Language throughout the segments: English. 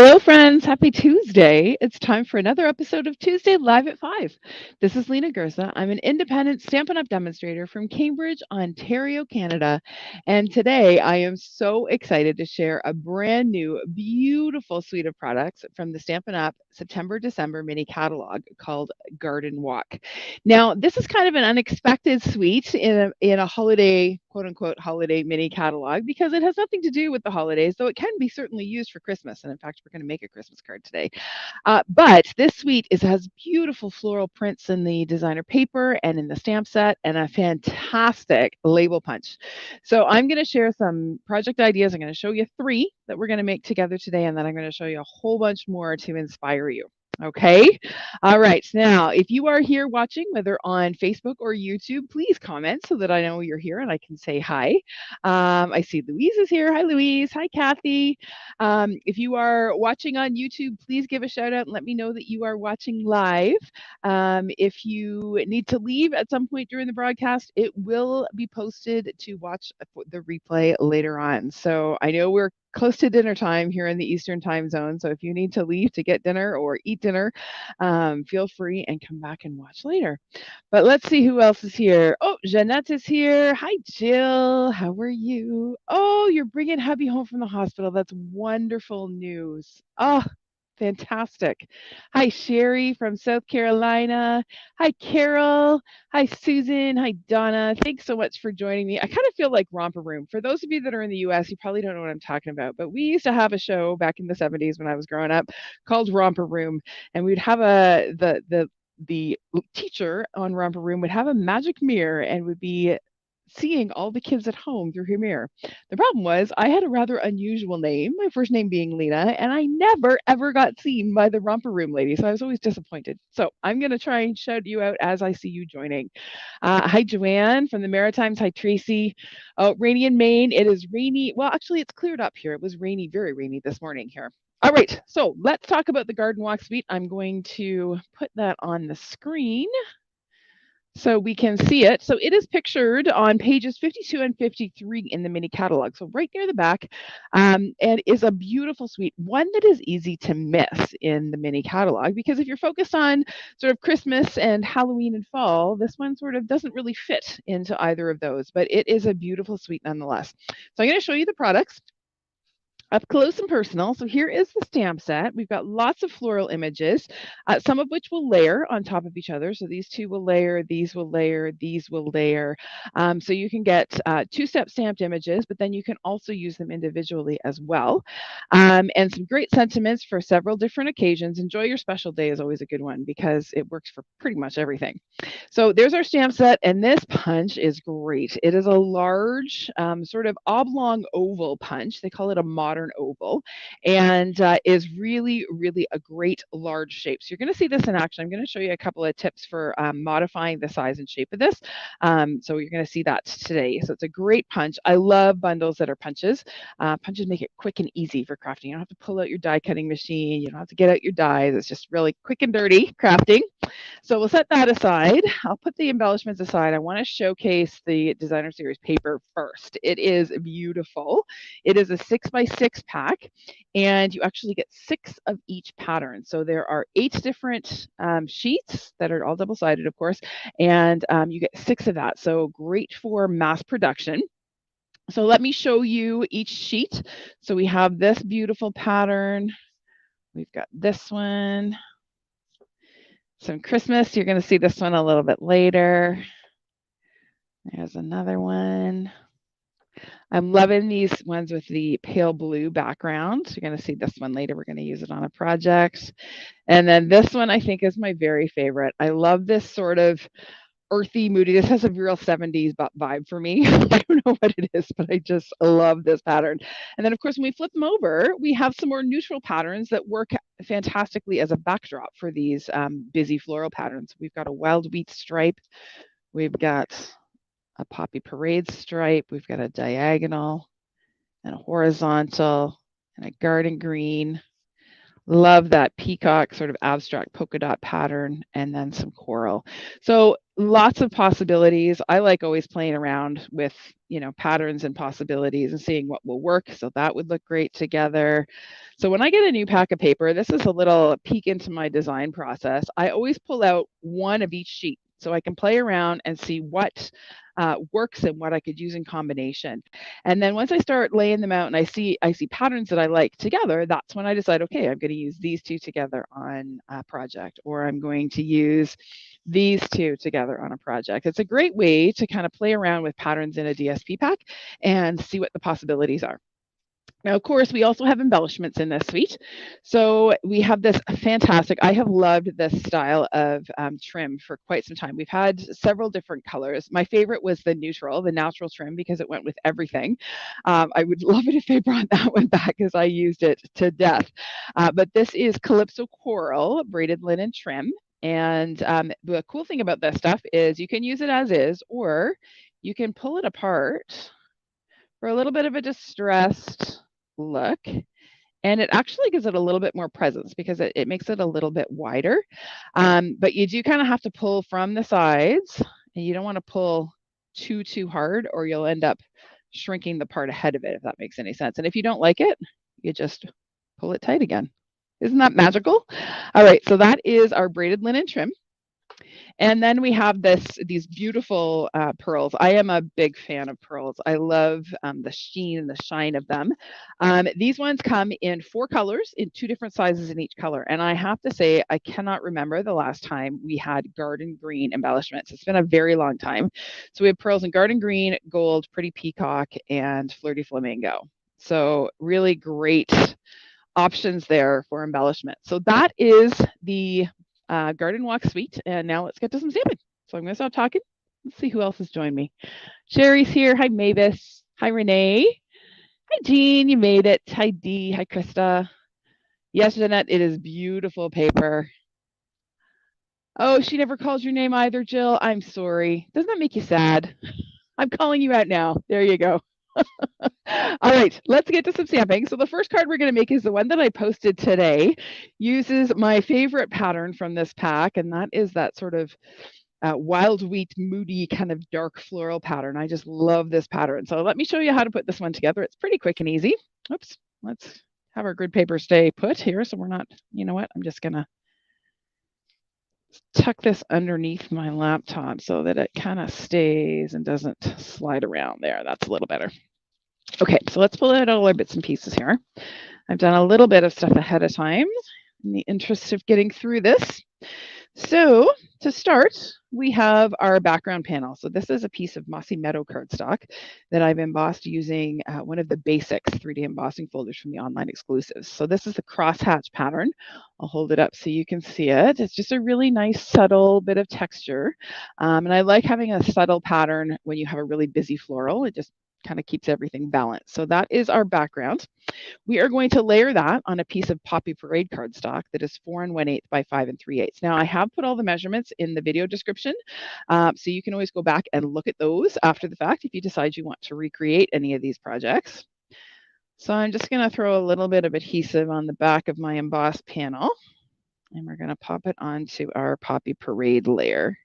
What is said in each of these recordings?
Hello, friends. Happy Tuesday. It's time for another episode of Tuesday Live at 5. This is Lena Gerza. I'm an independent Stampin' Up! Demonstrator from Cambridge, Ontario, Canada. And today I am so excited to share a brand new, beautiful suite of products from the Stampin' Up! September-December mini catalog called Garden Walk. Now, this is kind of an unexpected suite in a holiday, quote unquote, holiday mini catalog because it has nothing to do with the holidays, though it can be certainly used for Christmas. And in fact, we're going to make a Christmas card today. But this suite has beautiful floral prints in the designer paper and in the stamp set and a fantastic label punch. So I'm going to share some project ideas. I'm going to show you 3 that we're going to make together today, and then I'm going to show you a whole bunch more to inspire you. Okay. All right. Now, if you are here watching, whether on Facebook or YouTube, please comment so that I know you're here and I can say hi. I see Louise is here. Hi, Louise. Hi, Kathy. If you are watching on YouTube, please give a shout out and let me know that you are watching live. If you need to leave at some point during the broadcast, it will be posted to watch the replay later on. So I know we're close to dinner time here in the Eastern time zone. So if you need to leave to get dinner or eat dinner, feel free and come back and watch later. But let's see who else is here. Oh, Jeanette is here. Hi, Jill. How are you? Oh, you're bringing hubby home from the hospital. That's wonderful news. Oh, fantastic. Hi, Sherry from South Carolina. Hi, Carol. Hi, Susan. Hi, Donna. Thanks so much for joining me. I kind of feel like Romper Room. For those of you that are in the US, you probably don't know what I'm talking about, but we used to have a show back in the 70s when I was growing up called Romper Room, and we'd have the teacher on Romper Room would have a magic mirror and would be seeing all the kids at home through her mirror. The problem was I had a rather unusual name, my first name being Lena, and I never ever got seen by the Romper Room lady, so I was always disappointed. So I'm going to try and shout you out as I see you joining. Hi, Joanne from the Maritimes. Hi, Tracy. Oh, rainy in Maine. It is rainy. Well, actually, it's cleared up here. It was rainy, very rainy this morning here. All right, so let's talk about the Garden Walk Suite. I'm going to put that on the screen so we can see it. So it is pictured on pages 52 and 53 in the mini catalog, so right near the back, and is a beautiful suite, one that is easy to miss in the mini catalog, because if you're focused on sort of Christmas and Halloween and fall, this one sort of doesn't really fit into either of those, but it is a beautiful suite nonetheless. So I'm going to show you the products up close and personal. So here is the stamp set. We've got lots of floral images, some of which will layer on top of each other. So these 2 will layer, these will layer, these will layer. So you can get 2-step stamped images, but then you can also use them individually as well. And some great sentiments for several different occasions. Enjoy your special day is always a good one because it works for pretty much everything. So there's our stamp set, and this punch is great. It is a large, sort of oblong oval punch. They call it a modern oval, and is really, really a great large shape. So you're going to see this in action. I'm going to show you a couple of tips for modifying the size and shape of this. So you're going to see that today. So it's a great punch. I love bundles that are punches. Punches make it quick and easy for crafting. You don't have to pull out your die cutting machine. You don't have to get out your dies. It's just really quick and dirty crafting. So we'll set that aside. I'll put the embellishments aside. I want to showcase the designer series paper first. It is beautiful. It is a 6x6 pack, and you actually get 6 of each pattern. So there are 8 different sheets that are all double-sided, of course, and you get 6 of that. So great for mass production. So let me show you each sheet. So we have this beautiful pattern. We've got this one. Some Christmas. You're going to see this one a little bit later. There's another one. I'm loving these ones with the pale blue background. You're going to see this one later. We're going to use it on a project. And then this one I think is my very favorite. I love this sort of earthy, moody. This has a real 70s vibe for me. I don't know what it is, but I just love this pattern. And then, of course, when we flip them over, we have some more neutral patterns that work fantastically as a backdrop for these busy floral patterns. We've got a wild wheat stripe. We've got a poppy parade stripe. We've got a diagonal and a horizontal and a garden green. Love that peacock sort of abstract polka dot pattern, and then some coral. So lots of possibilities. I like always playing around with, patterns and possibilities and seeing what will work. So that would look great together. So when I get a new pack of paper, this is a little peek into my design process. I always pull out one of each sheet so I can play around and see what works and what I could use in combination. And then once I start laying them out and I see patterns that I like together, that's when I decide, okay, I'm going to use these two together on a project, or I'm going to use these two together on a project. It's a great way to kind of play around with patterns in a DSP pack and see what the possibilities are. Now, of course, we also have embellishments in this suite. So we have this fantastic, I have loved this style of trim for quite some time. We've had several different colors. My favorite was the neutral, the natural trim, because it went with everything. I would love it if they brought that one back because I used it to death. But this is Calypso Coral braided linen trim. And the cool thing about this stuff is you can use it as is, or you can pull it apart for a little bit of a distressed look. And it actually gives it a little bit more presence because it makes it a little bit wider. But you do kind of have to pull from the sides, and you don't want to pull too hard or you'll end up shrinking the part ahead of it, if that makes any sense. And if you don't like it, you just pull it tight again. Isn't that magical? All right, so that is our braided linen trim. And then we have these beautiful pearls. I am a big fan of pearls. I love the sheen and the shine of them. These ones come in 4 colors in 2 different sizes in each color. And I have to say, I cannot remember the last time we had garden green embellishments. It's been a very long time. So we have pearls in garden green, gold, pretty peacock, and flirty flamingo. So really great options there for embellishment. So that is the garden walk suite. And now let's get to some stamping. So I'm going to stop talking. Let's see who else has joined me. Sherry's here. Hi, Mavis. Hi, Renee. Hi, Jean. You made it. Hi, Dee. Hi, Krista. Yes, Jeanette, it is beautiful paper. Oh, she never calls your name either, Jill. I'm sorry. Doesn't that make you sad? I'm calling you out now. There you go. All right, let's get to some stamping. So the first card we're going to make is the one that I posted today. Uses my favorite pattern from this pack, and that is that sort of wild wheat, moody kind of dark floral pattern. I just love this pattern. So let me show you how to put this one together. It's pretty quick and easy. Oops, let's have our grid paper stay put here so we're not, you know what, I'm just going to tuck this underneath my laptop so that it kind of stays and doesn't slide around there. That's a little better. Okay, so let's pull out all our bits and pieces here. I've done a little bit of stuff ahead of time in the interest of getting through this. So to start, we have our background panel. So this is a piece of Mossy Meadow cardstock that I've embossed using one of the basics 3D embossing folders from the online exclusives. So this is the crosshatch pattern. I'll hold it up so you can see it. It's just a really nice, subtle bit of texture. And I like having a subtle pattern when you have a really busy floral. It just kind of keeps everything balanced. So that is our background. We are going to layer that on a piece of Poppy Parade cardstock that is 4 1/8 by 5 3/8. Now I have put all the measurements in the video description, so you can always go back and look at those after the fact if you decide you want to recreate any of these projects. So I'm just going to throw a little bit of adhesive on the back of my embossed panel, and we're going to pop it onto our Poppy Parade layer.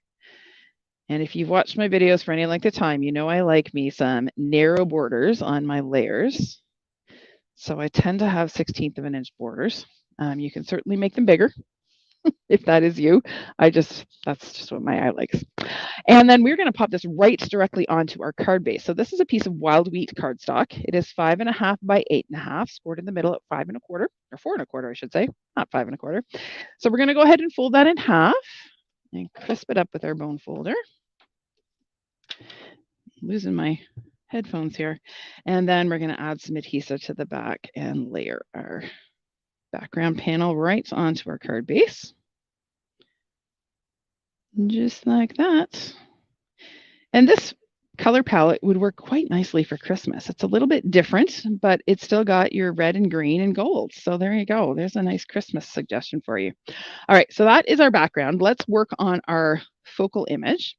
And if you've watched my videos for any length of time, you know I like me some narrow borders on my layers. So I tend to have 1/16 of an inch borders. You can certainly make them bigger if that is you. That's just what my eye likes. And then we're going to pop this right directly onto our card base. So this is a piece of wild wheat cardstock. It is 5 1/2 by 8 1/2, scored in the middle at 5 1/4, or 4 1/4, I should say, not 5 1/4. So we're going to go ahead and fold that in half and crisp it up with our bone folder. Losing my headphones here. And then we're going to add some adhesive to the back and layer our background panel right onto our card base. Just like that. And this color palette would work quite nicely for Christmas. It's a little bit different, but it's still got your red and green and gold. So there you go. There's a nice Christmas suggestion for you. All right, so that is our background. Let's work on our focal image.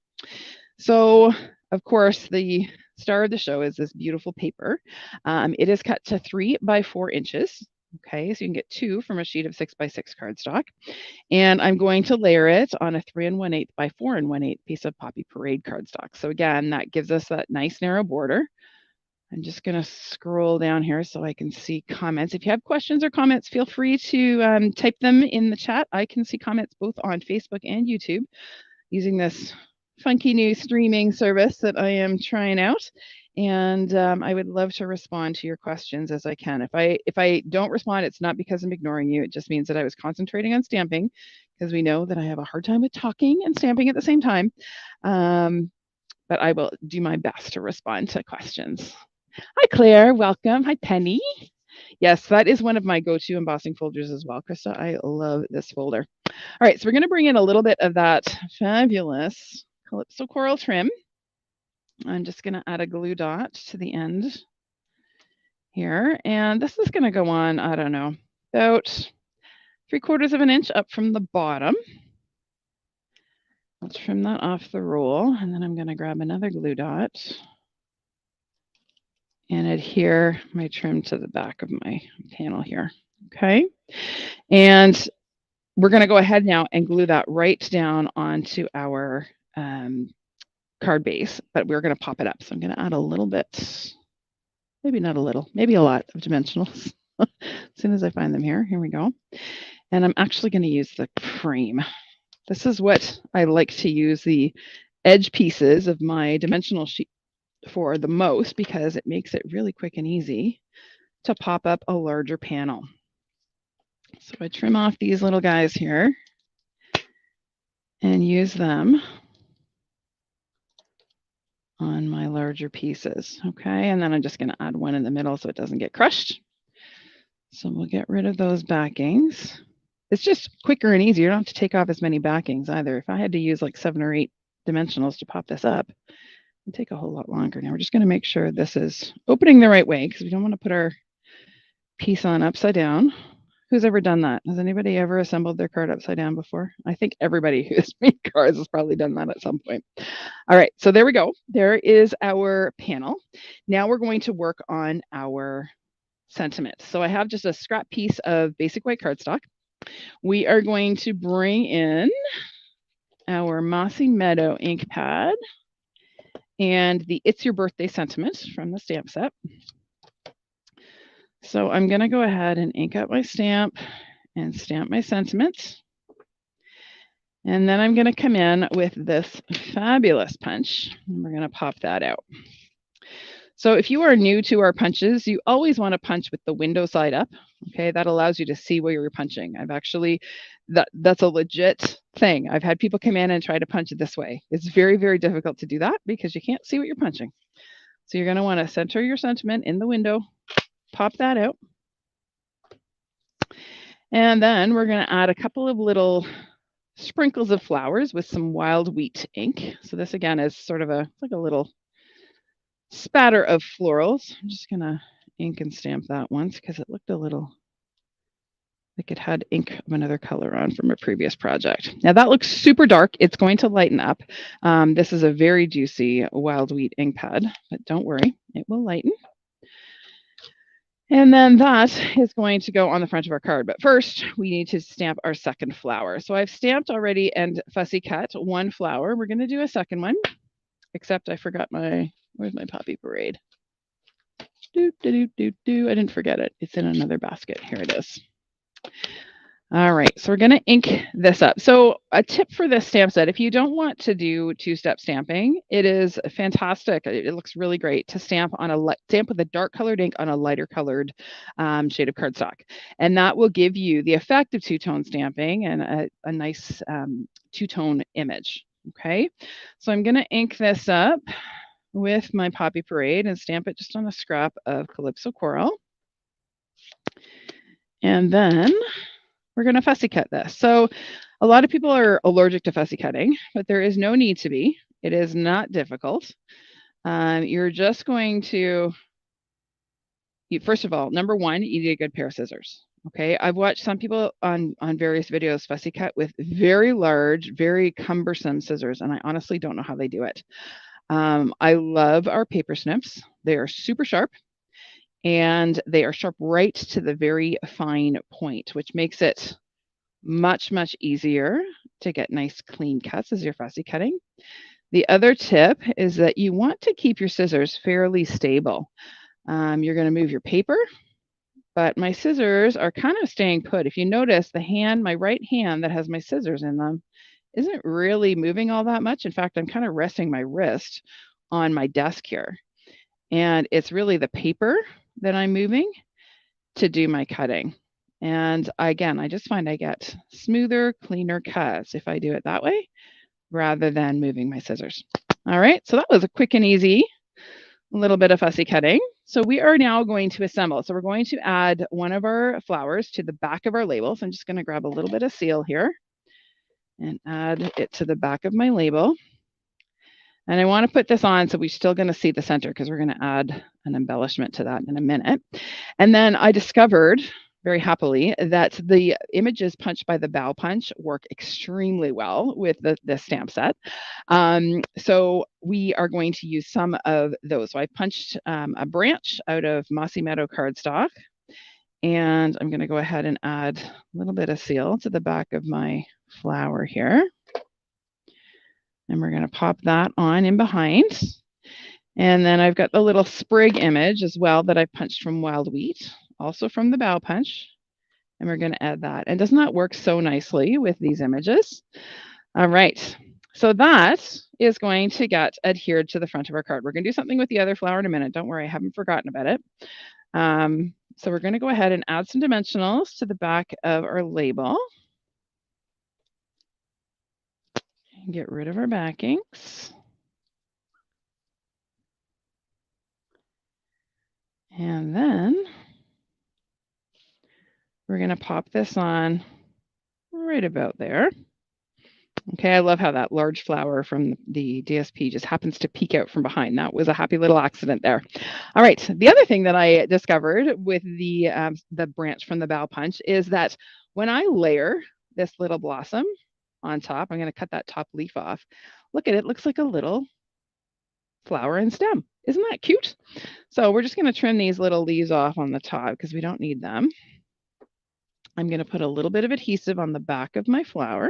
So, of course, the star of the show is this beautiful paper. It is cut to 3 by 4 inches. Okay, so you can get 2 from a sheet of 6x6 cardstock. And I'm going to layer it on a 3 1/8 by 4 1/8 piece of Poppy Parade cardstock. So again, that gives us that nice narrow border. I'm just going to scroll down here so I can see comments. If you have questions or comments, feel free to type them in the chat. I can see comments both on Facebook and YouTube using this funky new streaming service that I am trying out. And I would love to respond to your questions as I can. If I don't respond, it's not because I'm ignoring you. It just means that I was concentrating on stamping, because we know that I have a hard time with talking and stamping at the same time. But I will do my best to respond to questions. Hi, Claire. Welcome. Hi, Penny. Yes, that is one of my go-to embossing folders as well, Krista. I love this folder. All right, so we're going to bring in a little bit of that fabulous Calypso Coral trim. I'm just going to add a glue dot to the end here. And this is going to go on, I don't know, about 3/4 of an inch up from the bottom. I'll trim that off the roll. And then I'm going to grab another glue dot and adhere my trim to the back of my panel here. Okay. And we're going to go ahead now and glue that right down onto our card base, but we're going to pop it up. So I'm going to add a little bit, maybe not a little, maybe a lot of dimensionals as soon as I find them here. Here we go. And I'm actually going to use the frame. This is what I like to use the edge pieces of my dimensional sheet for the most, because it makes it really quick and easy to pop up a larger panel. So I trim off these little guys here and use them on my larger pieces. Okay, and then I'm just going to add one in the middle so it doesn't get crushed. So we'll get rid of those backings. It's just quicker and easier. You don't have to take off as many backings either. If I had to use like 7 or 8 dimensionals to pop this up, it'd take a whole lot longer. Now we're just going to make sure this is opening the right way, because we don't want to put our piece on upside down. Who's ever done that? Has anybody ever assembled their card upside down before? I think everybody who's made cards has probably done that at some point. All right, so there we go. There is our panel. Now we're going to work on our sentiment. So I have just a scrap piece of basic white cardstock. We are going to bring in our Mossy Meadow ink pad and the It's Your Birthday sentiment from the stamp set. So I'm going to go ahead and ink up my stamp and stamp my sentiment. And then I'm going to come in with this fabulous punch, and we're going to pop that out. So if you are new to our punches, you always want to punch with the window side up. Okay, that allows you to see where you're punching. I've actually, that's a legit thing. I've had people come in and try to punch it this way. It's very, very difficult to do that because you can't see what you're punching. So you're going to want to center your sentiment in the window, pop that out. And then we're going to add a couple of little sprinkles of flowers with some wild wheat ink. So this again is sort of like a little spatter of florals. I'm just going to ink and stamp that once because it looked a little like it had ink of another color on from a previous project. Now that looks super dark. It's going to lighten up. This is a very juicy wild wheat ink pad, but don't worry, it will lighten. And then that is going to go on the front of our card. But first, we need to stamp our second flower. So I've stamped already and fussy cut one flower. We're going to do a second one, except I forgot where's my Poppy Parade? I didn't forget it. It's in another basket. Here it is. All right, so we're going to ink this up. So a tip for this stamp set, if you don't want to do two-step stamping, it is fantastic. It looks really great to stamp with a dark colored ink on a lighter colored shade of cardstock. And that will give you the effect of two-tone stamping and a nice two-tone image. Okay, so I'm going to ink this up with my Poppy Parade and stamp it just on a scrap of Calypso Coral. And then we're going to fussy cut this. So a lot of people are allergic to fussy cutting, but there is no need to be. It is not difficult. You're just going to, first of all, number one, you need a good pair of scissors. Okay, I've watched some people on various videos fussy cut with very large, very cumbersome scissors, and I honestly don't know how they do it. I love our paper snips. They are super sharp. and they are sharp right to the very fine point, which makes it much, much easier to get nice clean cuts as you're fussy cutting. The other tip is that you want to keep your scissors fairly stable. You're going to move your paper, but my scissors are kind of staying put. If you notice, the hand, my right hand that has my scissors in them, isn't really moving all that much. In fact, I'm kind of resting my wrist on my desk here. And it's really the paper that I'm moving to do my cutting. And again, I just find I get smoother, cleaner cuts if I do it that way rather than moving my scissors. All right, so that was a quick and easy little bit of fussy cutting. So we are now going to assemble. So we're going to add one of our flowers to the back of our label. So I'm just going to grab a little bit of seal here and add it to the back of my label. And I want to put this on so we're still going to see the center because we're going to add an embellishment to that in a minute. And then I discovered very happily that the images punched by the bow punch work extremely well with the stamp set. So we are going to use some of those. So I punched a branch out of Mossy Meadow cardstock, and I'm going to go ahead and add a little bit of seal to the back of my flower here. And we're going to pop that on in behind. And then I've got the little sprig image as well that I punched from Wild Wheat, also from the bow punch. And we're going to add that. And doesn't that work so nicely with these images? All right. So that is going to get adhered to the front of our card. We're going to do something with the other flower in a minute. Don't worry, I haven't forgotten about it. So we're going to go ahead and add some dimensionals to the back of our label. And get rid of our backings. And then we're going to pop this on right about there. Okay, I love how that large flower from the DSP just happens to peek out from behind. That was a happy little accident there. All right, the other thing that I discovered with the branch from the bow punch is that when I layer this little blossom on top, I'm going to cut that top leaf off. Look at it, looks like a little flower and stem. Isn't that cute? So we're just going to trim these little leaves off on the top because we don't need them. I'm going to put a little bit of adhesive on the back of my flower.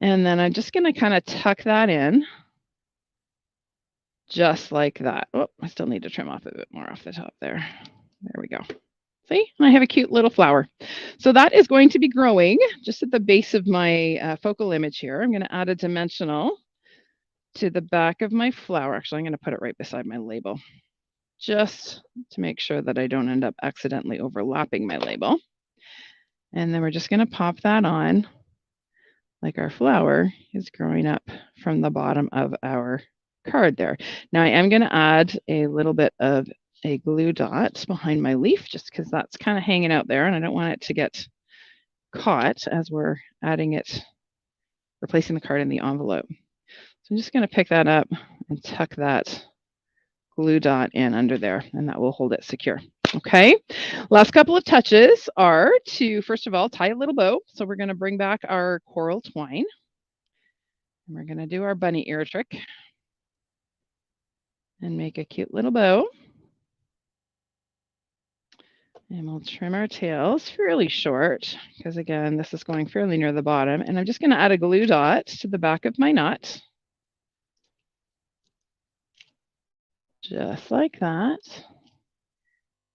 And then I'm just going to kind of tuck that in just like that. Oh, I still need to trim off a bit more off the top there. There we go. See, I have a cute little flower. So that is going to be growing just at the base of my focal image here. I'm going to add a dimensional to the back of my flower. Actually, I'm going to put it right beside my label just to make sure that I don't end up accidentally overlapping my label. And then we're just going to pop that on like our flower is growing up from the bottom of our card there. Now I am going to add a little bit of a glue dot behind my leaf just because that's kind of hanging out there and I don't want it to get caught as we're adding it, replacing the card in the envelope. So I'm just going to pick that up and tuck that glue dot in under there, and that will hold it secure. Okay, last couple of touches are to, first of all, tie a little bow. So we're going to bring back our coral twine. And we're going to do our bunny ear trick and make a cute little bow. And we'll trim our tails fairly short because, again, this is going fairly near the bottom. And I'm just going to add a glue dot to the back of my nut. Just like that.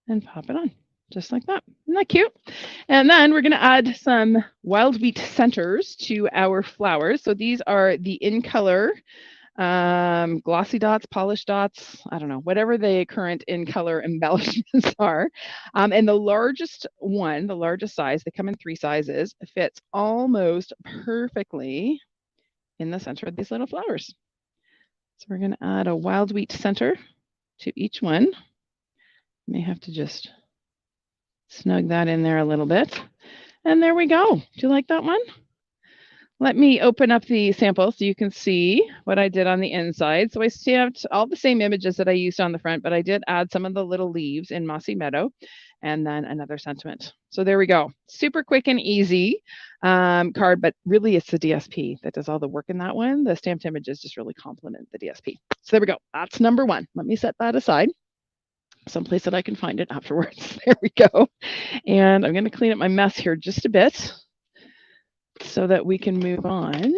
And pop it on, just like that. Isn't that cute? And then we're going to add some wild wheat centers to our flowers. So these are the in color glossy dots, polished dots, I don't know, whatever the current in color embellishments are. And the largest one, the largest size, they come in 3 sizes, fits almost perfectly in the center of these little flowers. So we're going to add a wild wheat center to each one. May have to just snug that in there a little bit. And there we go. Do you like that one? Let me open up the sample so you can see what I did on the inside. So I stamped all the same images that I used on the front, but I did add some of the little leaves in Mossy Meadow and then another sentiment. So there we go. Super quick and easy card, but really it's the DSP that does all the work in that one. The stamped images just really complement the DSP. So there we go. That's number 1. Let me set that aside. someplace that I can find it afterwards. There we go. And I'm going to clean up my mess here just a bit so that we can move on.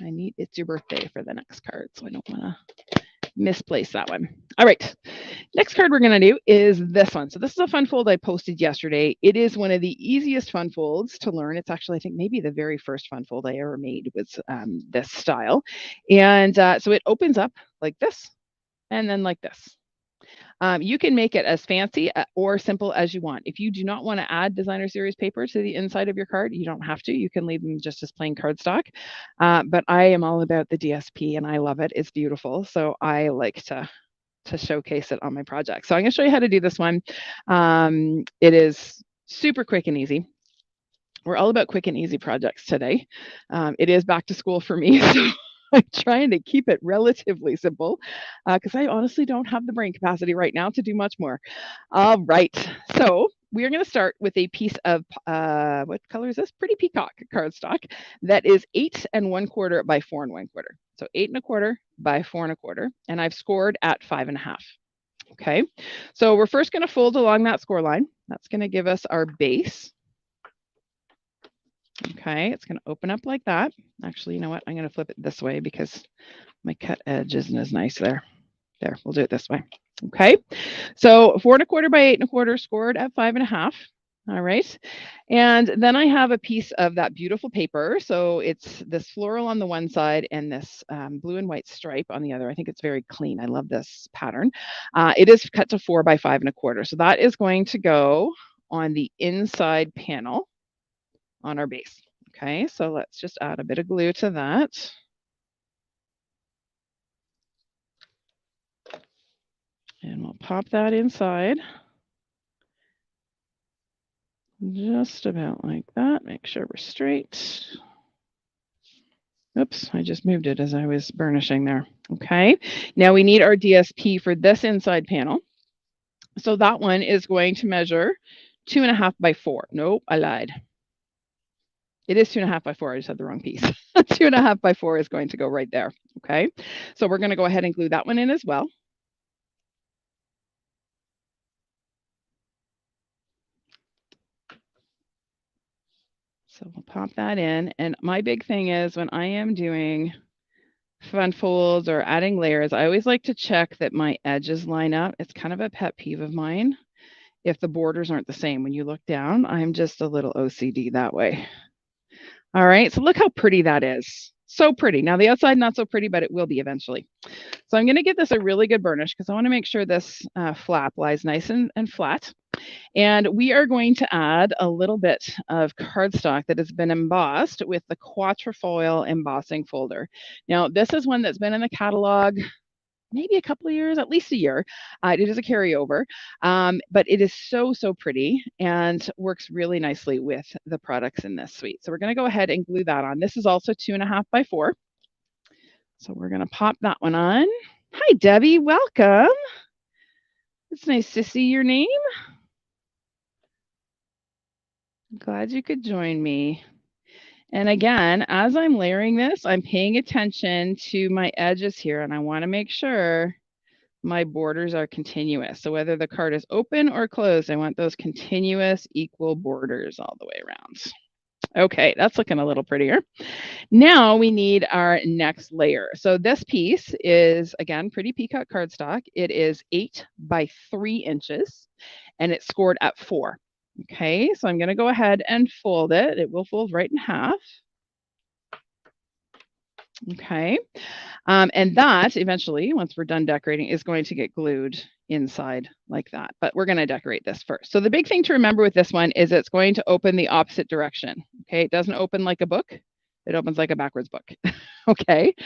It's your birthday for the next card, so I don't want to misplace that one. All right. Next card we're going to do is this one. So this is a fun fold I posted yesterday. It is one of the easiest fun folds to learn. It's actually, I think, maybe the very first fun fold I ever made was this style. And so it opens up like this and then like this. You can make it as fancy or simple as you want. If you do not want to add designer series paper to the inside of your card, you don't have to. You can leave them just as plain cardstock. But I am all about the DSP and I love it. It's beautiful. So I like to showcase it on my project. So I'm going to show you how to do this one. It is super quick and easy. We're all about quick and easy projects today. It is back to school for me. So I'm trying to keep it relatively simple because I honestly don't have the brain capacity right now to do much more. All right. So we're going to start with a piece of, what color is this? Pretty Peacock cardstock that is 8 1/4 by 4 1/4. So 8 1/4 by 4 1/4. And I've scored at 5 1/2. Okay. So we're first going to fold along that score line. That's going to give us our base. Okay, it's going to open up like that. Actually, you know what? I'm going to flip it this way because my cut edge isn't as nice there. There, we'll do it this way. Okay, so 4 1/4 by 8 1/4 scored at 5 1/2. All right, and then I have a piece of that beautiful paper. So it's this floral on the one side and this blue and white stripe on the other. I think it's very clean. I love this pattern. It is cut to 4 by 5 1/4. So that is going to go on the inside panel on our base. Okay, so let's just add a bit of glue to that. And we'll pop that inside. Just about like that. Make sure we're straight. Oops, I just moved it as I was burnishing there. Okay, now we need our DSP for this inside panel. So that one is going to measure 2 1/2 by 4. Nope, I lied. It is 2 1/2 by 4. I just had the wrong piece. 2 1/2 by 4 is going to go right there. Okay, so we're going to go ahead and glue that one in as well. So we'll pop that in. And my big thing is when I am doing fun folds or adding layers, I always like to check that my edges line up. It's kind of a pet peeve of mine if the borders aren't the same. When you look down, I'm just a little OCD that way. All right, so look how pretty that is. So pretty. Now the outside, not so pretty, but it will be eventually. So I'm going to give this a really good burnish because I want to make sure this flap lies nice and flat. And we are going to add a little bit of cardstock that has been embossed with the quatrefoil embossing folder. Now, this is one that's been in the catalog maybe a couple of years, at least a year. It is a carryover, but it is so, so pretty and works really nicely with the products in this suite. So we're going to go ahead and glue that on. This is also 2 1/2 by 4. So we're going to pop that one on. Hi, Debbie. Welcome. It's nice to see your name. Glad you could join me. And again, as I'm layering this, I'm paying attention to my edges here, and I want to make sure my borders are continuous. So whether the card is open or closed, I want those continuous equal borders all the way around. Okay, that's looking a little prettier. Now we need our next layer. So this piece is, again, Pretty Peacock cardstock. It is 8 by 3 inches, and it's scored at 4. Okay, so I'm going to go ahead and fold it. It will fold right in half. Okay, and that eventually, once we're done decorating, is going to get glued inside like that. But we're going to decorate this first. So the big thing to remember with this one is it's going to open the opposite direction. Okay, it doesn't open like a book. It opens like a backwards book. Okay.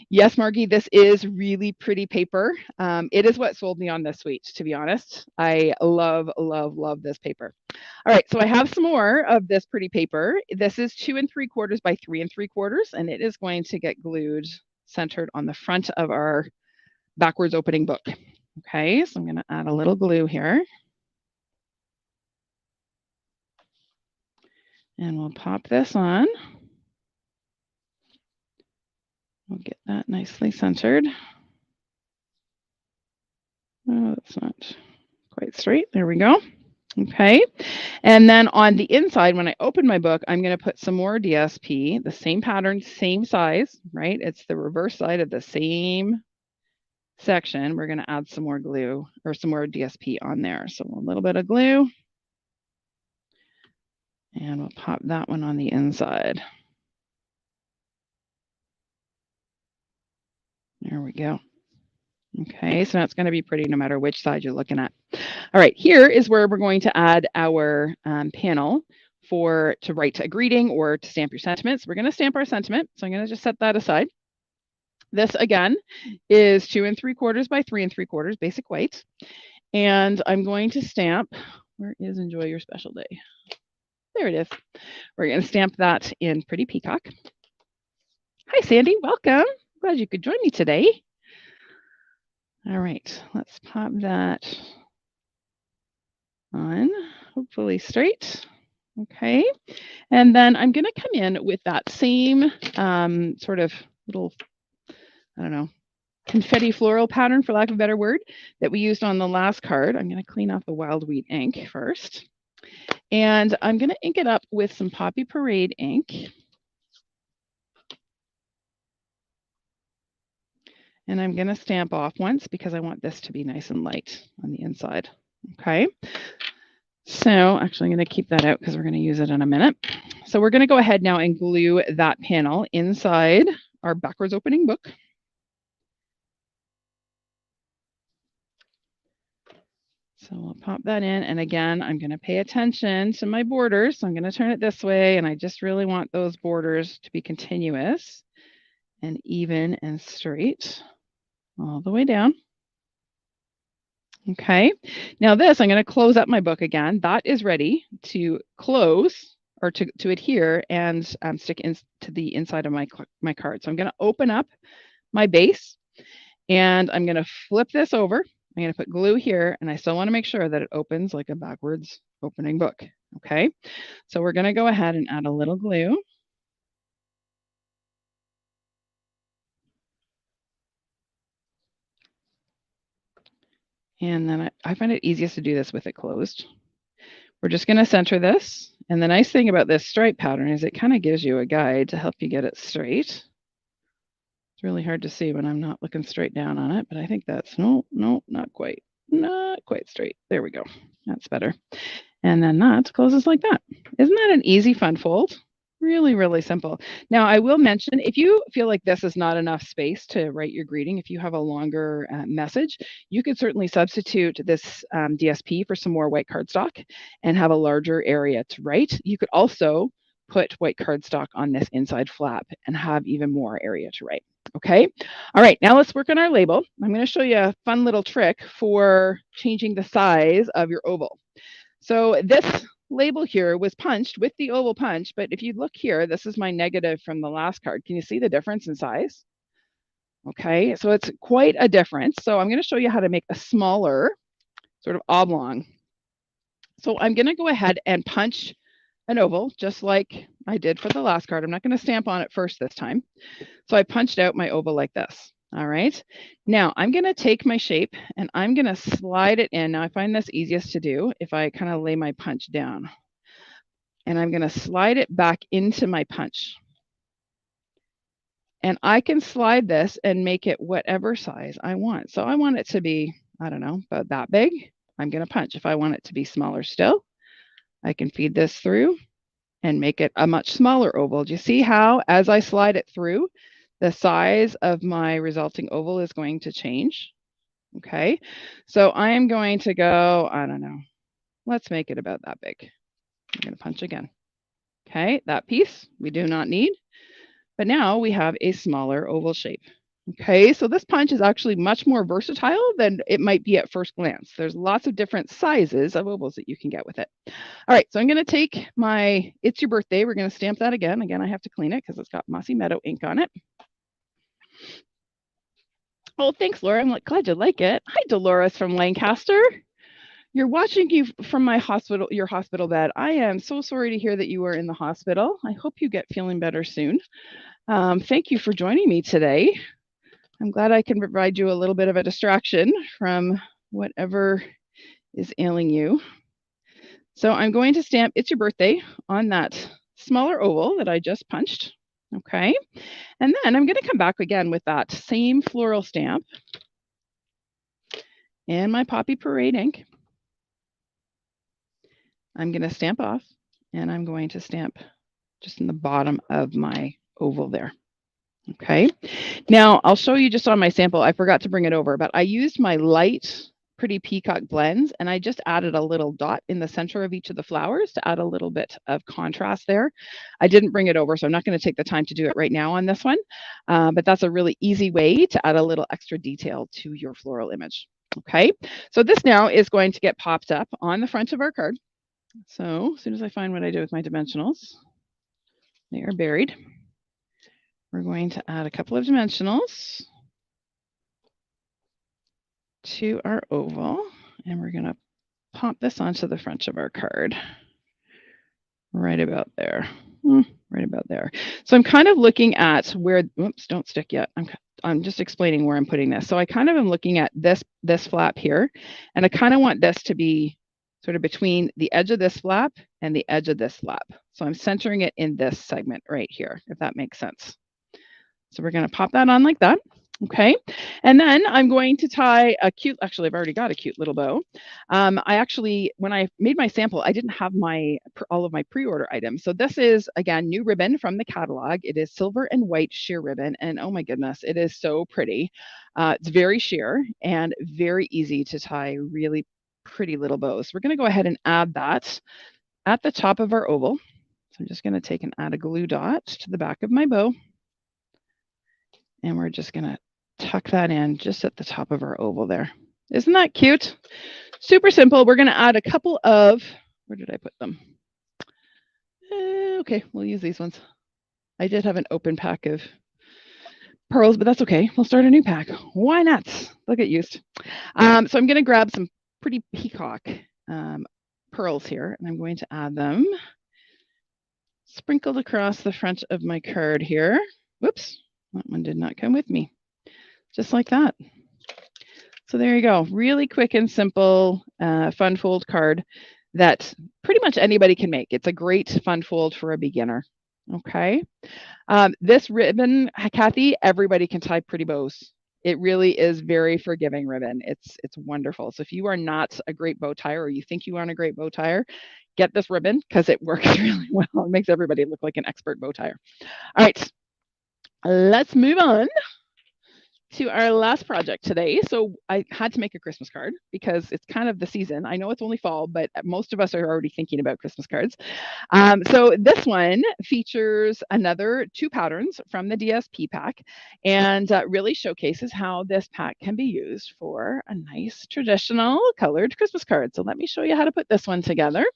Yes, Margie, this is really pretty paper. It is what sold me on this suite, to be honest. I love, love, love this paper. All right, so I have some more of this pretty paper. This is 2 3/4 by 3 3/4, and it is going to get glued centered on the front of our backwards opening book. Okay, so I'm going to add a little glue here. And we'll pop this on. We'll get that nicely centered. Oh, that's not quite straight. There we go. Okay. And then on the inside, when I open my book, I'm going to put some more DSP, the same pattern, same size, right? It's the reverse side of the same section. We're going to add some more glue or some more DSP on there. So a little bit of glue. And we'll pop that one on the inside. There we go. Okay, so that's going to be pretty no matter which side you're looking at. All right, here is where we're going to add our panel to write a greeting or to stamp your sentiments. We're going to stamp our sentiment, so I'm going to just set that aside. This again is 2 3/4 by 3 3/4 basic white, and I'm going to stamp. Where is Enjoy Your Special Day? There it is. We're going to stamp that in Pretty Peacock. Hi, Sandy. Welcome. Glad you could join me today. All right, let's pop that on, hopefully straight. Okay, and then I'm going to come in with that same sort of little, I don't know, confetti floral pattern, for lack of a better word, that we used on the last card. I'm going to clean off the wild wheat ink first. And I'm going to ink it up with some Poppy Parade ink. And I'm going to stamp off once because I want this to be nice and light on the inside. Okay. So actually, I'm going to keep that out because we're going to use it in a minute. So we're going to go ahead now and glue that panel inside our backwards opening book. So we'll pop that in. And again, I'm going to pay attention to my borders. So I'm going to turn it this way. And I just really want those borders to be continuous and even and straight all the way down. Okay. Now this, I'm going to close up my book again. That is ready to close or to adhere and stick into the inside of my card. So I'm going to open up my base and I'm going to flip this over. I'm going to put glue here, and I still want to make sure that it opens like a backwards opening book. Okay, so we're going to go ahead and add a little glue. And then I find it easiest to do this with it closed. We're just going to center this. And the nice thing about this stripe pattern is it kind of gives you a guide to help you get it straight. It's really hard to see when I'm not looking straight down on it, but I think that's, no, not quite straight. There we go. That's better. And then that closes like that. Isn't that an easy fun fold? Really, really simple. Now, I will mention, if you feel like this is not enough space to write your greeting, if you have a longer message, you could certainly substitute this DSP for some more white cardstock and have a larger area to write. You could also put white cardstock on this inside flap and have even more area to write. Okay. All right. Now let's work on our label. I'm going to show you a fun little trick for changing the size of your oval. So this label here was punched with the oval punch, but if you look here, this is my negative from the last card. Can you see the difference in size? Okay, so it's quite a difference. So I'm going to show you how to make a smaller sort of oblong. So I'm going to go ahead and punch an oval just like I did for the last card. I'm not going to stamp on it first this time. So I punched out my oval like this. All right. Now I'm going to take my shape and I'm going to slide it in. Now I find this easiest to do if I kind of lay my punch down. And I'm going to slide it back into my punch. And I can slide this and make it whatever size I want. So I want it to be, I don't know, about that big. I'm going to punch. If I want it to be smaller still, I can feed this through and make it a much smaller oval. Do you see how, as I slide it through, the size of my resulting oval is going to change? Okay, so I am going to go, I don't know, let's make it about that big. I'm going to punch again. Okay, that piece we do not need, but now we have a smaller oval shape. Okay, so this punch is actually much more versatile than it might be at first glance. There's lots of different sizes of ovals that you can get with it. All right, so I'm going to take my It's Your Birthday. We're going to stamp that again. Again, I have to clean it because it's got Mossy Meadow ink on it. Oh, thanks, Laura. I'm glad you like it. Hi, Dolores from Lancaster. You're watching you from your hospital bed. I am so sorry to hear that you were in the hospital. I hope you get feeling better soon. Thank you for joining me today. I'm glad I can provide you a little bit of a distraction from whatever is ailing you. So I'm going to stamp It's Your Birthday on that smaller oval that I just punched. Okay. And then I'm going to come back again with that same floral stamp and my Poppy Parade ink. I'm going to stamp off, and I'm going to stamp just in the bottom of my oval there. Okay. Now I'll show you just on my sample. I forgot to bring it over, but I used my light Pretty Peacock blends, and I just added a little dot in the center of each of the flowers to add a little bit of contrast there. I didn't bring it over, so I'm not going to take the time to do it right now on this one, but that's a really easy way to add a little extra detail to your floral image. Okay, so this now is going to get popped up on the front of our card. So as soon as I find what I do with my dimensionals, they are buried. We're going to add a couple of dimensionals to our oval, and we're going to pop this onto the front of our card. Right about there. Right about there. So I'm kind of looking at where, oops, don't stick yet. I'm just explaining where I'm putting this. So I kind of am looking at this flap here, and I kind of want this to be sort of between the edge of this flap and the edge of this flap. So I'm centering it in this segment right here, if that makes sense. So we're going to pop that on like that. Okay. And then I'm going to tie a cute, actually, I've already got a cute little bow. I actually, when I made my sample, I didn't have all of my pre-order items. So this is, again, new ribbon from the catalog. It is silver and white sheer ribbon. And oh my goodness, it is so pretty. It's very sheer and very easy to tie really pretty little bows. We're going to go ahead and add that at the top of our oval. So I'm just going to take and add a glue dot to the back of my bow. And we're just going to tuck that in just at the top of our oval there. Isn't that cute? Super simple. We're going to add a couple of, where did I put them? Okay, we'll use these ones. I did have an open pack of pearls, but that's okay. We'll start a new pack. Why not? They'll get used. So I'm going to grab some Pretty Peacock pearls here, and I'm going to add them sprinkled across the front of my card here. Whoops, that one did not come with me. Just like that. So there you go. Really quick and simple fun fold card that pretty much anybody can make. It's a great fun fold for a beginner. Okay. This ribbon, Kathy, everybody can tie pretty bows. It really is very forgiving ribbon. It's wonderful. So if you are not a great bow tire, or you think you aren't a great bow tire, get this ribbon because it works really well. It makes everybody look like an expert bow tire. All right, let's move on to our last project today. So I had to make a Christmas card because it's kind of the season. I know it's only fall, but most of us are already thinking about Christmas cards. So this one features another 2 patterns from the DSP pack, and really showcases how this pack can be used for a nice traditional colored Christmas card. So let me show you how to put this one together.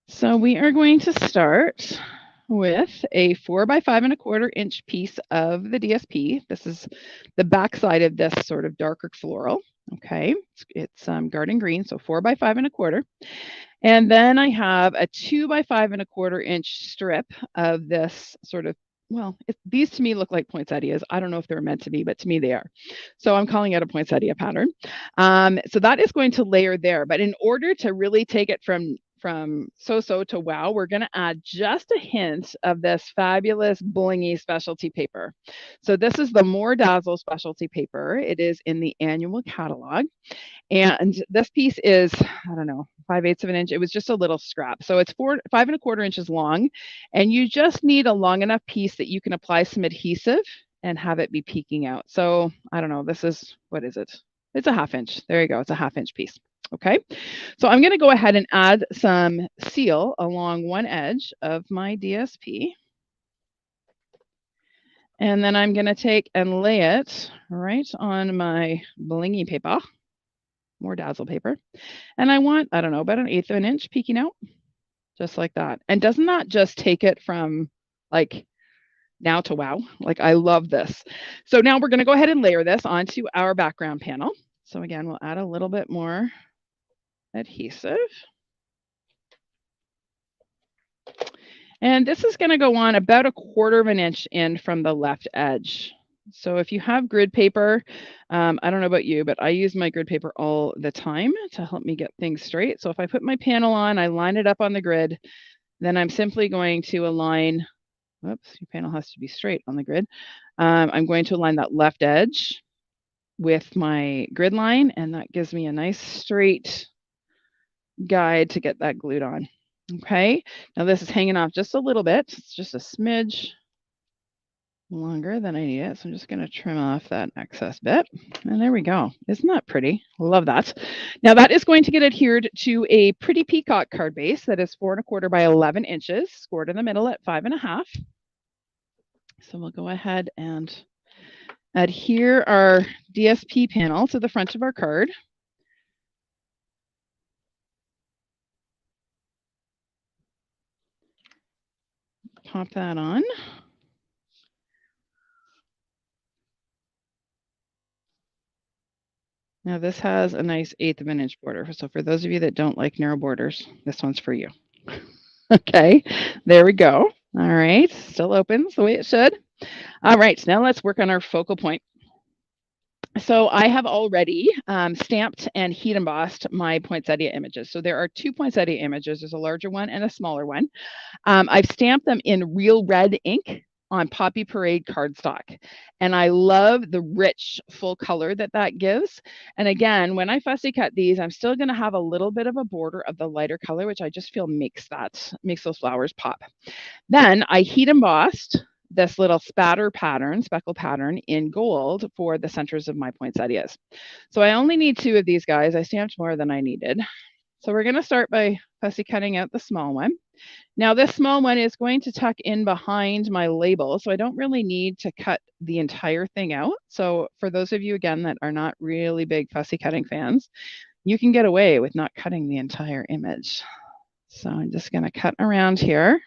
So we are going to start with a 4 by 5¼ inch piece of the DSP. This is the back side of this sort of darker floral. Okay, it's garden green, so 4 by 5¼ And then I have a 2 by 5¼ inch strip of this sort of, well, these to me look like poinsettias. I don't know if they're meant to be, but to me they are. So I'm calling it a poinsettia pattern. So that is going to layer there. But in order to really take it from so-so to wow, we're going to add just a hint of this fabulous blingy specialty paper. So this is the More Dazzle specialty paper. It is in the annual catalog. And this piece is, I don't know, 5/8 of an inch. It was just a little scrap. So it's 5¼ inches long. And you just need a long enough piece that you can apply some adhesive and have it be peeking out. So I don't know, this is, what is it? It's a 1/2 inch. There you go. It's a 1/2 inch piece. Okay, so I'm going to go ahead and add some seal along one edge of my DSP. And then I'm going to take and lay it right on my blingy paper, More Dazzle paper. And I want, I don't know, about 1/8 of an inch peeking out, just like that. And doesn't that just take it from like now to wow? Like, I love this. So now we're going to go ahead and layer this onto our background panel. So again, we'll add a little bit more adhesive. And this is going to go on about 1/4 of an inch in from the left edge. So if you have grid paper, I don't know about you, but I use my grid paper all the time to help me get things straight. So if I put my panel on, I line it up on the grid, then I'm simply going to align, whoops, your panel has to be straight on the grid. I'm going to align that left edge with my grid line, and that gives me a nice straight guide to get that glued on. Okay, now this is hanging off just a little bit. It's just a smidge longer than I need it. So I'm just going to trim off that excess bit. And there we go. Isn't that pretty? Love that. Now that is going to get adhered to a pretty Peacock card base that is 4 1/4 by 11 inches, scored in the middle at 5 1/2. So we'll go ahead and adhere our DSP panel to the front of our card. Pop that on. Now this has a nice 1/8 of an inch border. So for those of you that don't like narrow borders, this one's for you. Okay, there we go. All right, still opens the way it should. All right, now let's work on our focal point. So I have already stamped and heat embossed my poinsettia images. So there are 2 poinsettia images. There's a larger one and a smaller one. I've stamped them in real red ink on Poppy Parade cardstock. And I love the rich full color that that gives. And again, when I fussy cut these, I'm still going to have a little bit of a border of the lighter color, which I just feel makes those flowers pop. Then I heat embossed this little speckle pattern in gold for the centers of my poinsettias. So I only need 2 of these guys. I stamped more than I needed. So we're going to start by fussy cutting out the small one. Now this small one is going to tuck in behind my label, so I don't really need to cut the entire thing out. So for those of you, again, that are not really big fussy cutting fans, you can get away with not cutting the entire image. So I'm just going to cut around here.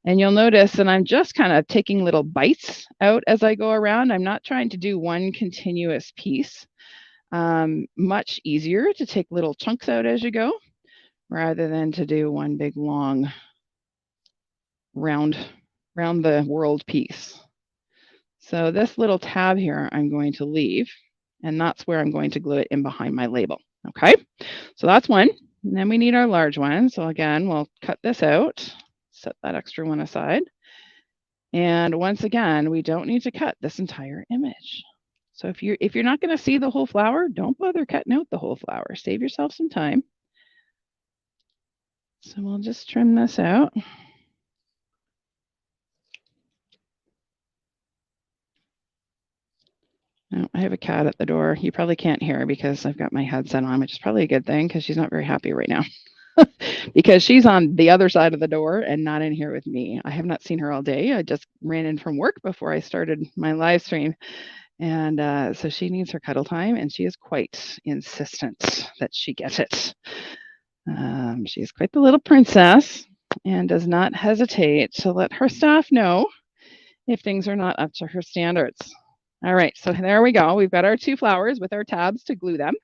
And you'll notice that I'm just kind of taking little bites out as I go around. I'm not trying to do one continuous piece. Much easier to take little chunks out as you go, rather than to do one big long round the world piece. So this little tab here I'm going to leave, and that's where I'm going to glue it in behind my label. Okay, so that's one. And then we need our large one. So again, we'll cut this out, set that extra one aside. And once again, we don't need to cut this entire image. So if you're not going to see the whole flower, don't bother cutting out the whole flower. Save yourself some time. So we'll just trim this out. Oh, I have a cat at the door. You probably can't hear because I've got my headset on, which is probably a good thing because she's not very happy right now. Because she's on the other side of the door and not in here with me. I have not seen her all day. I just ran in from work before I started my live stream. And so she needs her cuddle time, and she is quite insistent that she get it. She's quite the little princess and does not hesitate to let her staff know if things are not up to her standards. All right, so there we go. We've got our 2 flowers with our tabs to glue them.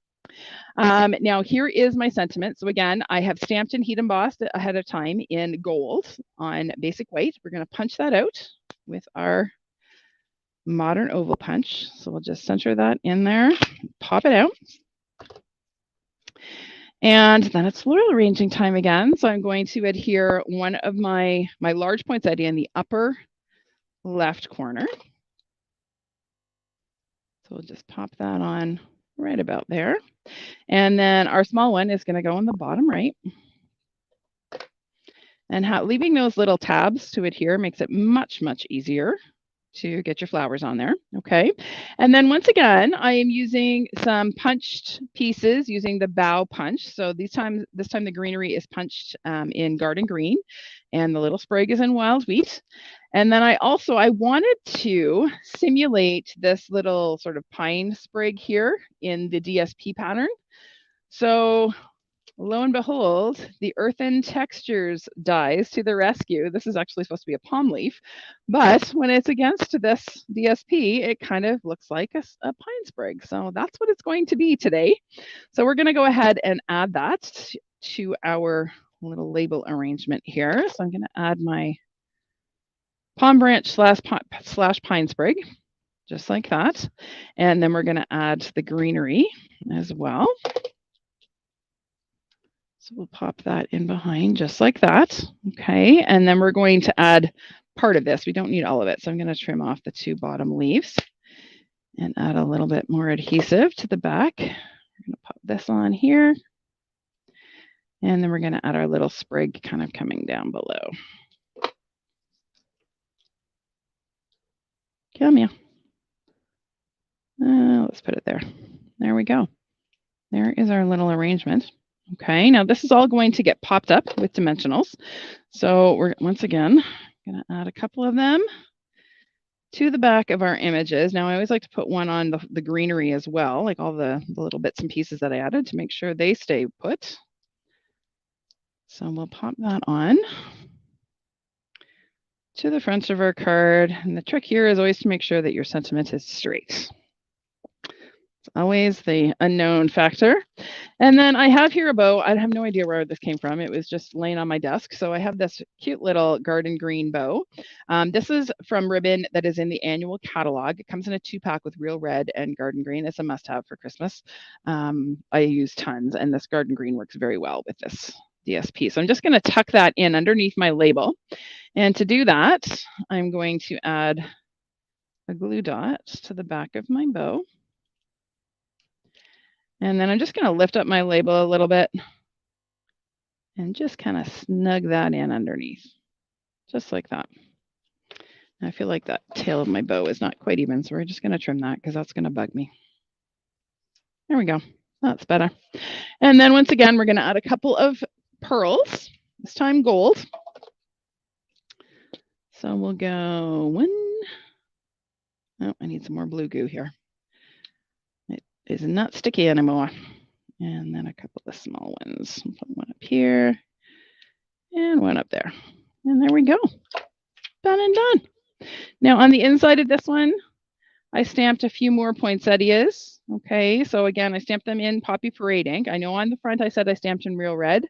Now here is my sentiment. So again, I have stamped and heat embossed ahead of time in gold on basic white. We're going to punch that out with our modern oval punch. So we'll just center that in there, pop it out. And then it's floral arranging time again. So I'm going to adhere one of my large poinsettia in the upper left corner. So we'll just pop that on right about there. And then our small one is going to go in the bottom right. And leaving those little tabs to adhere makes it much, much easier to get your flowers on there. Okay. And then once again, I am using some punched pieces using the bow punch. So this time the greenery is punched in garden green, and the little sprig is in wild wheat. And then I wanted to simulate this little sort of pine sprig here in the DSP pattern. So lo and behold, the Earthen Textures dies to the rescue. This is actually supposed to be a palm leaf, but when it's against this DSP, it kind of looks like a pine sprig. So that's what it's going to be today. So we're going to go ahead and add that to our little label arrangement here. So I'm going to add my palm branch slash pine sprig. just like that. And then we're going to add the greenery as well. So we'll pop that in behind just like that. Okay, and then we're going to add part of this. We don't need all of it, so I'm going to trim off the 2 bottom leaves and add a little bit more adhesive to the back. We're going to pop this on here. And then we're going to add our little sprig kind of coming down below. Come here. Let's put it there. There we go. There is our little arrangement. Okay, now this is all going to get popped up with dimensionals. So we're once again going to add a couple of them to the back of our images. Now I always like to put one on the greenery as well, like all the little bits and pieces that I added to make sure they stay put. So we'll pop that on to the front of our card. And the trick here is always to make sure that your sentiment is straight. It's always the unknown factor. And then I have here a bow. I have no idea where this came from. It was just laying on my desk. So I have this cute little garden green bow. This is from ribbon that is in the annual catalog. It comes in a 2-pack with real red and garden green. It's a must-have for Christmas. I use tons, and this garden green works very well with this DSP. So I'm just going to tuck that in underneath my label. And to do that, I'm going to add a glue dot to the back of my bow. And then I'm just going to lift up my label a little bit and just kind of snug that in underneath, just like that. I feel like that tail of my bow is not quite even, so we're just going to trim that because that's going to bug me. There we go. That's better. And then once again, we're going to add a couple of pearls, this time gold. So we'll go 1. Oh, I need some more blue goo here. It is not sticky anymore. And then a couple of small ones. I'll put one up here and one up there. And there we go. Done and done. Now on the inside of this one, I stamped a few more poinsettias. Okay, so again, I stamped them in Poppy Parade ink. I know on the front I said I stamped in real red,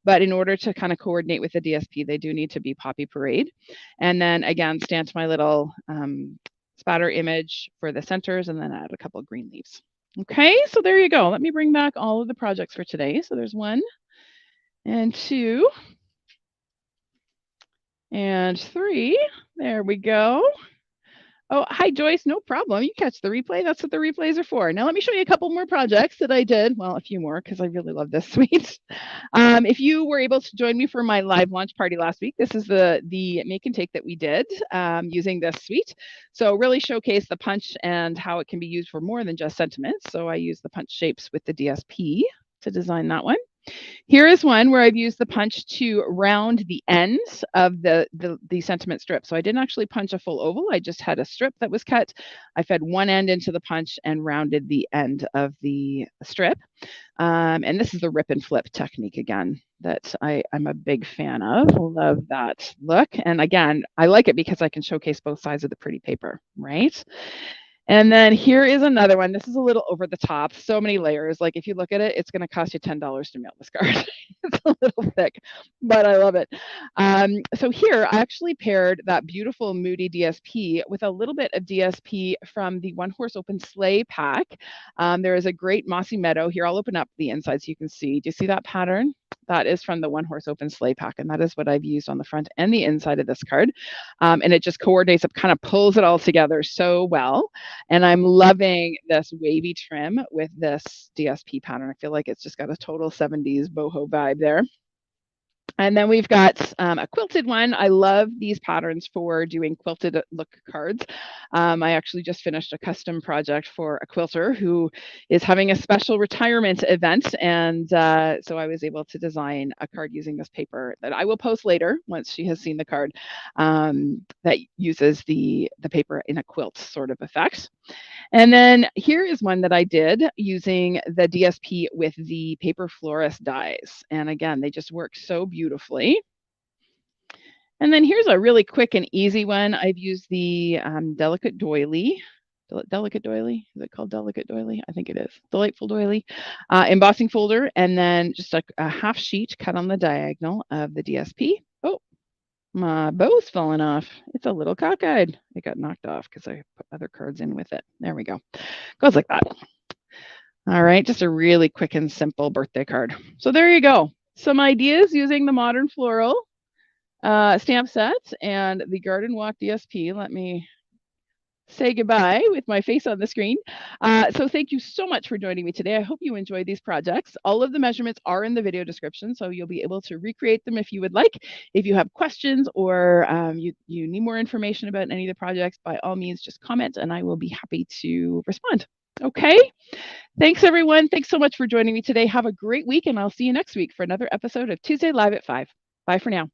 but in order to kind of coordinate with the DSP, they do need to be Poppy Parade. And then again, stamped my little spatter image for the centers and then add a couple of green leaves. Okay, so there you go. Let me bring back all of the projects for today. So there's 1 and 2 and 3. There we go. Oh, hi, Joyce. No problem. You catch the replay. That's what the replays are for. Now, let me show you a couple more projects that I did. Well, a few more because I really love this suite. If you were able to join me for my live launch party last week, this is the make and take that we did using this suite. So really showcase the punch and how it can be used for more than just sentiments. So I use the punch shapes with the DSP to design that one. Here is one where I've used the punch to round the ends of the sentiment strip. So I didn't actually punch a full oval. I just had a strip that was cut. I fed one end into the punch and rounded the end of the strip. And this is the rip and flip technique again that I'm a big fan of. Love that look. And again, I like it because I can showcase both sides of the pretty paper, right? And then here is another one. This is a little over the top. So many layers. Like if you look at it, it's going to cost you $10 to mail this card. It's a little thick, but I love it. So here I actually paired that beautiful Moody DSP with a little bit of DSP from the One Horse Open Sleigh pack. There is a great mossy meadow here. I'll open up the inside so you can see. Do you see that pattern? That is from the One Horse Open Sleigh pack, and that is what I've used on the front and the inside of this card. And it just coordinates, it kind of pulls it all together so well. And I'm loving this wavy trim with this DSP pattern. I feel like it's just got a total 70s boho vibe there. And then we've got a quilted one. I love these patterns for doing quilted look cards. I actually just finished a custom project for a quilter who is having a special retirement event. And so I was able to design a card using this paper that I will post later once she has seen the card that uses the paper in a quilt sort of effect. And then here is one that I did using the DSP with the paper florist dies. And again, they just work so beautifully. And then here's a really quick and easy one. I've used the Delicate Doily. Delicate Doily? Is it called Delicate Doily? I think it is. Delightful Doily. Embossing folder, and then just a half sheet cut on the diagonal of the DSP. Oh, my bow's falling off. It's a little cockeyed. It got knocked off because I other cards in with it. There we go. Goes like that. All right, just a really quick and simple birthday card. So there you go. Some ideas using the Modern Floral stamp set and the Garden Walk DSP. Let me say goodbye with my face on the screen. So thank you so much for joining me today. I hope you enjoyed these projects. All of the measurements are in the video description, so you'll be able to recreate them if you would like. If you have questions or you need more information about any of the projects, by all means, just comment and I will be happy to respond. Okay. Thanks, everyone. Thanks so much for joining me today. Have a great week, and I'll see you next week for another episode of Tuesday Live at 5. Bye for now.